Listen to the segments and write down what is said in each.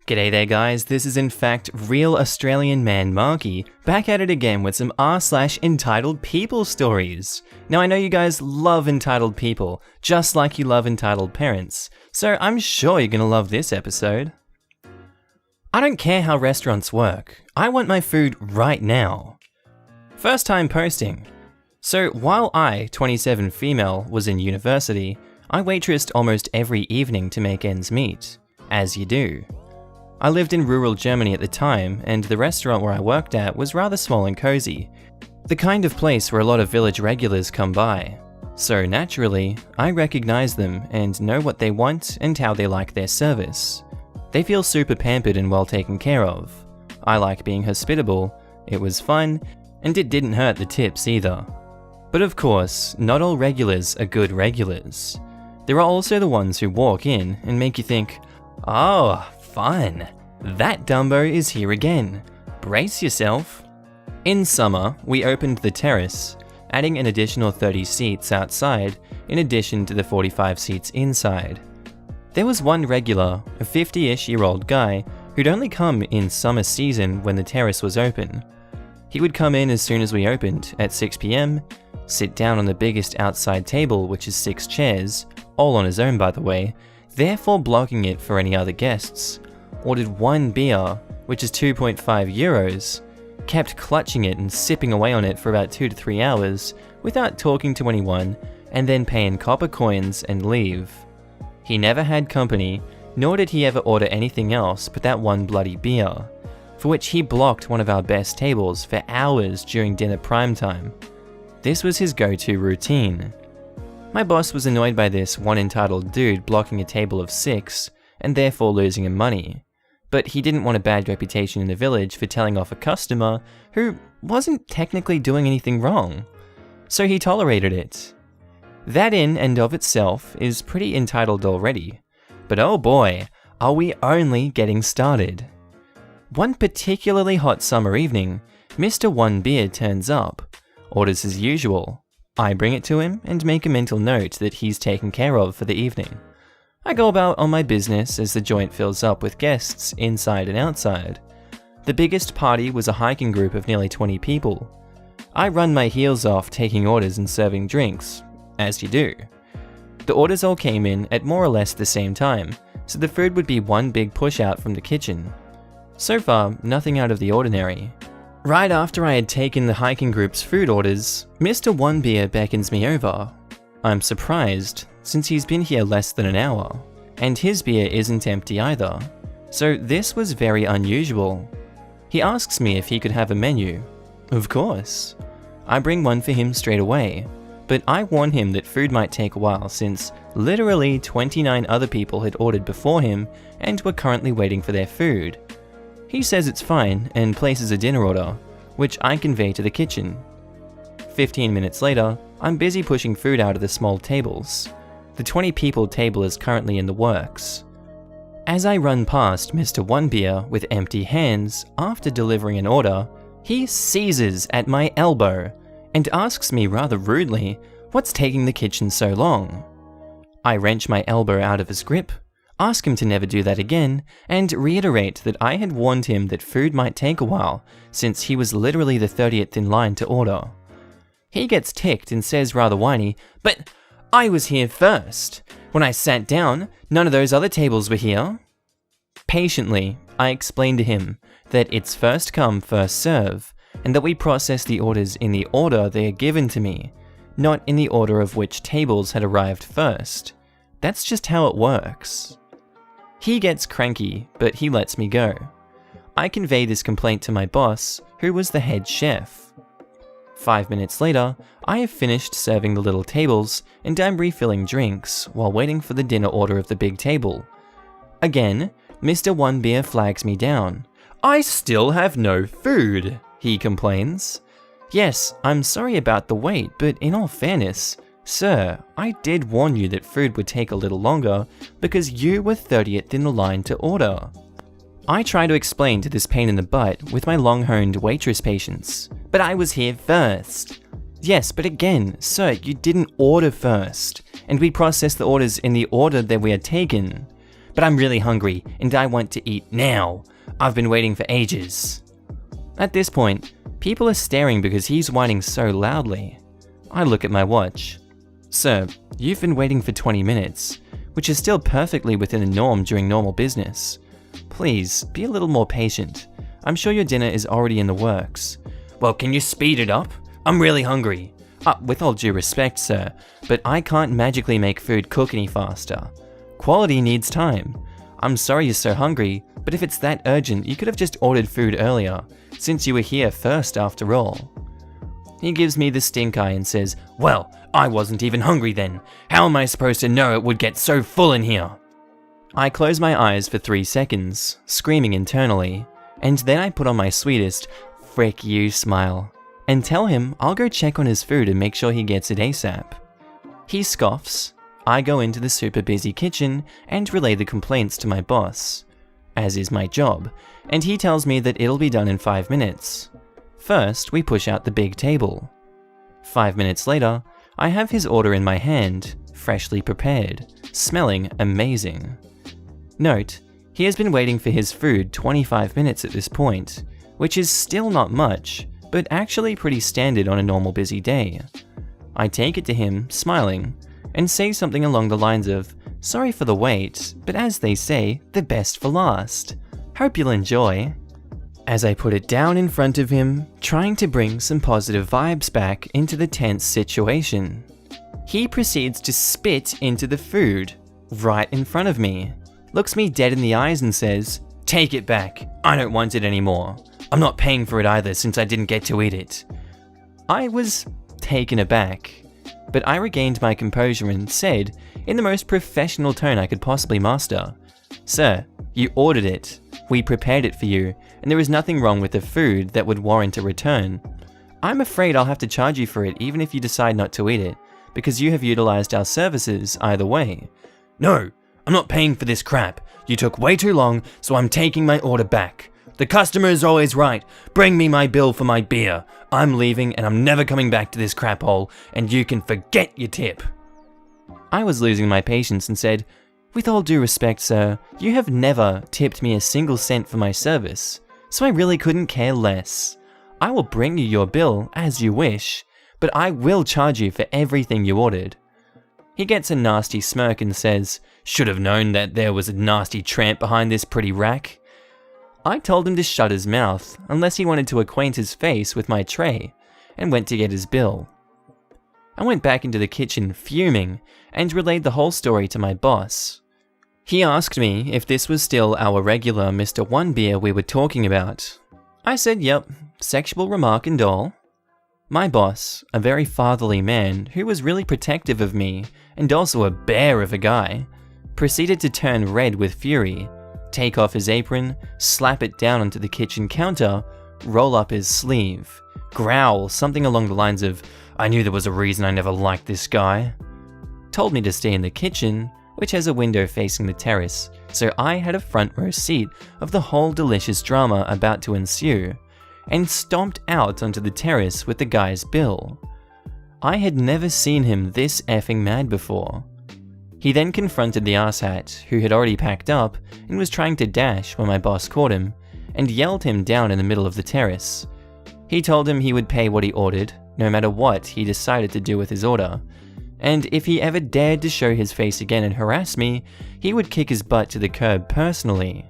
G'day there guys, this is in fact real Australian man Markee, back at it again with some r/entitled people stories. Now I know you guys love entitled people, just like you love entitled parents, so I'm sure you're gonna love this episode. I don't care how restaurants work, I want my food right now. First time posting. So while I, 27 female, was in university, I waitressed almost every evening to make ends meet, as you do. I lived in rural Germany at the time, and the restaurant where I worked at was rather small and cozy, the kind of place where a lot of village regulars come by. So naturally, I recognize them and know what they want and how they like their service. They feel super pampered and well taken care of. I like being hospitable, it was fun, and it didn't hurt the tips either. But of course, not all regulars are good regulars. There are also the ones who walk in and make you think, oh, fun, that Dumbo is here again, brace yourself. In summer, we opened the terrace, adding an additional 30 seats outside in addition to the 45 seats inside. There was one regular, a 50-ish-year-old guy who'd only come in summer season when the terrace was open. He would come in as soon as we opened at 6 PM, sit down on the biggest outside table, which is 6 chairs, all on his own by the way, therefore blocking it for any other guests, ordered one beer, which is 2.5 euros, kept clutching it and sipping away on it for about 2 to 3 hours without talking to anyone, and then paying copper coins and leave. He never had company, nor did he ever order anything else but that one bloody beer, for which he blocked one of our best tables for hours during dinner prime time. This was his go-to routine. My boss was annoyed by this one entitled dude blocking a table of 6, and therefore losing him money. But he didn't want a bad reputation in the village for telling off a customer who wasn't technically doing anything wrong. So he tolerated it. That in and of itself is pretty entitled already. But oh boy, are we only getting started. One particularly hot summer evening, Mr. One Beer turns up, orders as usual. I bring it to him and make a mental note that he's taken care of for the evening. I go about on my business as the joint fills up with guests inside and outside. The biggest party was a hiking group of nearly 20 people. I run my heels off taking orders and serving drinks, as you do. The orders all came in at more or less the same time, so the food would be one big push out from the kitchen. So far, nothing out of the ordinary. Right after I had taken the hiking group's food orders, Mr. One Beer beckons me over. I'm surprised, since he's been here less than an hour, and his beer isn't empty either, so this was very unusual. He asks me if he could have a menu. Of course. I bring one for him straight away, but I warn him that food might take a while since literally 29 other people had ordered before him and were currently waiting for their food. He says it's fine and places a dinner order, which I convey to the kitchen. 15 minutes later, I'm busy pushing food out of the small tables. The 20 people table is currently in the works. As I run past Mr. One Beer with empty hands after delivering an order, he seizes at my elbow and asks me rather rudely what's taking the kitchen so long. I wrench my elbow out of his grip, ask him to never do that again, and reiterate that I had warned him that food might take a while since he was literally the 30th in line to order. He gets ticked and says rather whiny, "But I was here first. When I sat down, none of those other tables were here." Patiently, I explained to him that it's first come, first serve, and that we process the orders in the order they are given to me, not in the order of which tables had arrived first. That's just how it works. He gets cranky, but he lets me go. I convey this complaint to my boss, who was the head chef. 5 minutes later, I have finished serving the little tables and I'm refilling drinks while waiting for the dinner order of the big table. Again, Mr. One Beer flags me down. "I still have no food," he complains. Yes, I'm sorry about the wait, but in all fairness, sir, I did warn you that food would take a little longer because you were 30th in the line to order. I try to explain to this pain in the butt with my long-honed waitress patience, but I was here first. Yes, but again, sir, you didn't order first, and we process the orders in the order that we had taken. but I'm really hungry and I want to eat now. I've been waiting for ages. At this point, people are staring because he's whining so loudly. I look at my watch. Sir, you've been waiting for 20 minutes, which is still perfectly within the norm during normal business. Please, be a little more patient. I'm sure your dinner is already in the works. Well, can you speed it up? I'm really hungry. With all due respect, sir, but I can't magically make food cook any faster. Quality needs time. I'm sorry you're so hungry, but if it's that urgent, you could have just ordered food earlier, since you were here first after all. He gives me the stink eye and says, well, I wasn't even hungry then. How am I supposed to know it would get so full in here? I close my eyes for 3 seconds, screaming internally, and then I put on my sweetest, frick you smile, and tell him I'll go check on his food and make sure he gets it ASAP. He scoffs. I go into the super busy kitchen and relay the complaints to my boss, as is my job, and he tells me that it'll be done in 5 minutes. First, we push out the big table. 5 minutes later, I have his order in my hand, freshly prepared, smelling amazing. Note, he has been waiting for his food 25 minutes at this point, which is still not much, but actually pretty standard on a normal busy day. I take it to him, smiling, and say something along the lines of, sorry for the wait, but as they say, the best for last. Hope you'll enjoy. As I put it down in front of him, trying to bring some positive vibes back into the tense situation, he proceeds to spit into the food, right in front of me, looks me dead in the eyes and says, take it back, I don't want it anymore. I'm not paying for it either since I didn't get to eat it. I was taken aback, but I regained my composure and said, in the most professional tone I could possibly muster, sir, you ordered it, we prepared it for you, and there is nothing wrong with the food that would warrant a return. I'm afraid I'll have to charge you for it even if you decide not to eat it, because you have utilized our services either way. No, I'm not paying for this crap. You took way too long, so I'm taking my order back. The customer is always right. Bring me my bill for my beer. I'm leaving and I'm never coming back to this crap hole, and you can forget your tip. I was losing my patience and said, with all due respect, sir, you have never tipped me a single cent for my service, so I really couldn't care less. I will bring you your bill as you wish, but I will charge you for everything you ordered. He gets a nasty smirk and says, should have known that there was a nasty tramp behind this pretty rack. I told him to shut his mouth unless he wanted to acquaint his face with my tray, and went to get his bill. I went back into the kitchen fuming and relayed the whole story to my boss. He asked me if this was still our regular Mr. One beer we were talking about. I said yep, sexual remark and all. My boss, a very fatherly man who was really protective of me and also a bear of a guy, proceeded to turn red with fury, take off his apron, slap it down onto the kitchen counter, roll up his sleeve, growl something along the lines of, I knew there was a reason I never liked this guy. Told me to stay in the kitchen, which has a window facing the terrace, so I had a front row seat of the whole delicious drama about to ensue, and stomped out onto the terrace with the guy's bill. I had never seen him this effing mad before. He then confronted the asshat, who had already packed up and was trying to dash when my boss caught him, and yelled him down in the middle of the terrace. He told him he would pay what he ordered, no matter what he decided to do with his order, and if he ever dared to show his face again and harass me, he would kick his butt to the curb personally.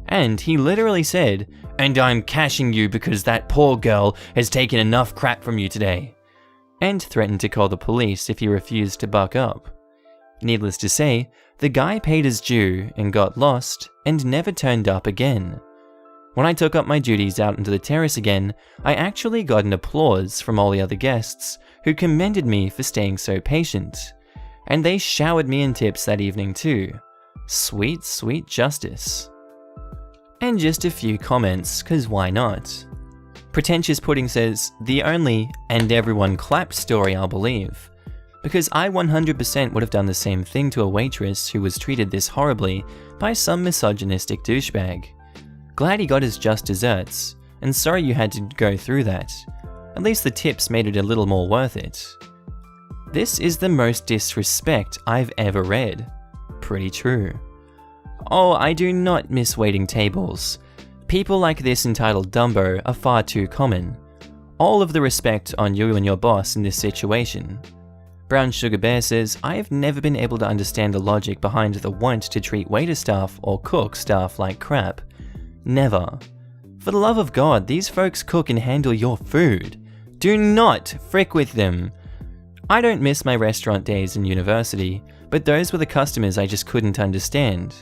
And he literally said, and I'm cashing you because that poor girl has taken enough crap from you today, and threatened to call the police if he refused to buck up. Needless to say, the guy paid his due and got lost and never turned up again. When I took up my duties out onto the terrace again, I actually got an applause from all the other guests who commended me for staying so patient, and they showered me in tips that evening too. Sweet, sweet justice. And just a few comments, cause why not? Pretentious Pudding says, the only and everyone clapped story I'll believe, because I 100% would have done the same thing to a waitress who was treated this horribly by some misogynistic douchebag. Glad he got his just desserts, and sorry you had to go through that. At least the tips made it a little more worth it. This is the most disrespect I've ever read. Pretty true. Oh, I do not miss waiting tables. People like this entitled Dumbo are far too common. All of the respect on you and your boss in this situation. Brown Sugar Bear says, I have never been able to understand the logic behind the want to treat waiter staff or cook staff like crap. Never. For the love of God, these folks cook and handle your food. Do not frick with them. I don't miss my restaurant days in university, but those were the customers I just couldn't understand.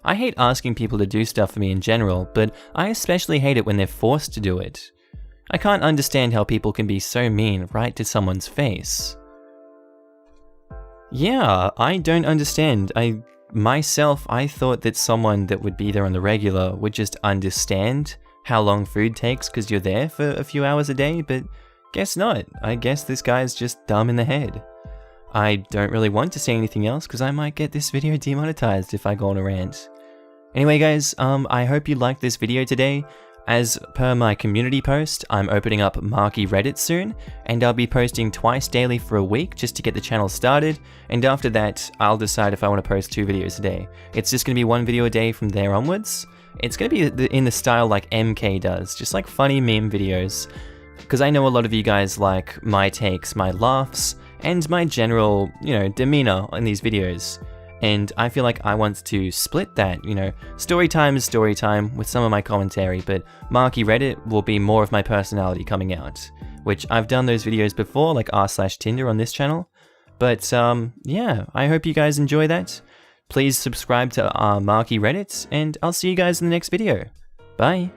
I hate asking people to do stuff for me in general, but I especially hate it when they're forced to do it. I can't understand how people can be so mean right to someone's face. Yeah, I don't understand. I thought that someone that would be there on the regular would just understand how long food takes because you're there for a few hours a day, but guess not. I guess this guy's just dumb in the head. I don't really want to say anything else because I might get this video demonetized if I go on a rant. Anyway guys, I hope you liked this video today. As per my community post, I'm opening up Markee Reddit soon, and I'll be posting twice daily for a week just to get the channel started, and after that, I'll decide if I want to post 2 videos a day. It's just going to be 1 video a day from there onwards. It's going to be in the style like MK does, just like funny meme videos, because I know a lot of you guys like my takes, my laughs, and my general, demeanor in these videos. And I feel like I want to split that, story time is story time with some of my commentary, but Markee Reddit will be more of my personality coming out, which I've done those videos before, like r/Tinder on this channel. But yeah, I hope you guys enjoy that. Please subscribe to Markee Reddit, and I'll see you guys in the next video. Bye!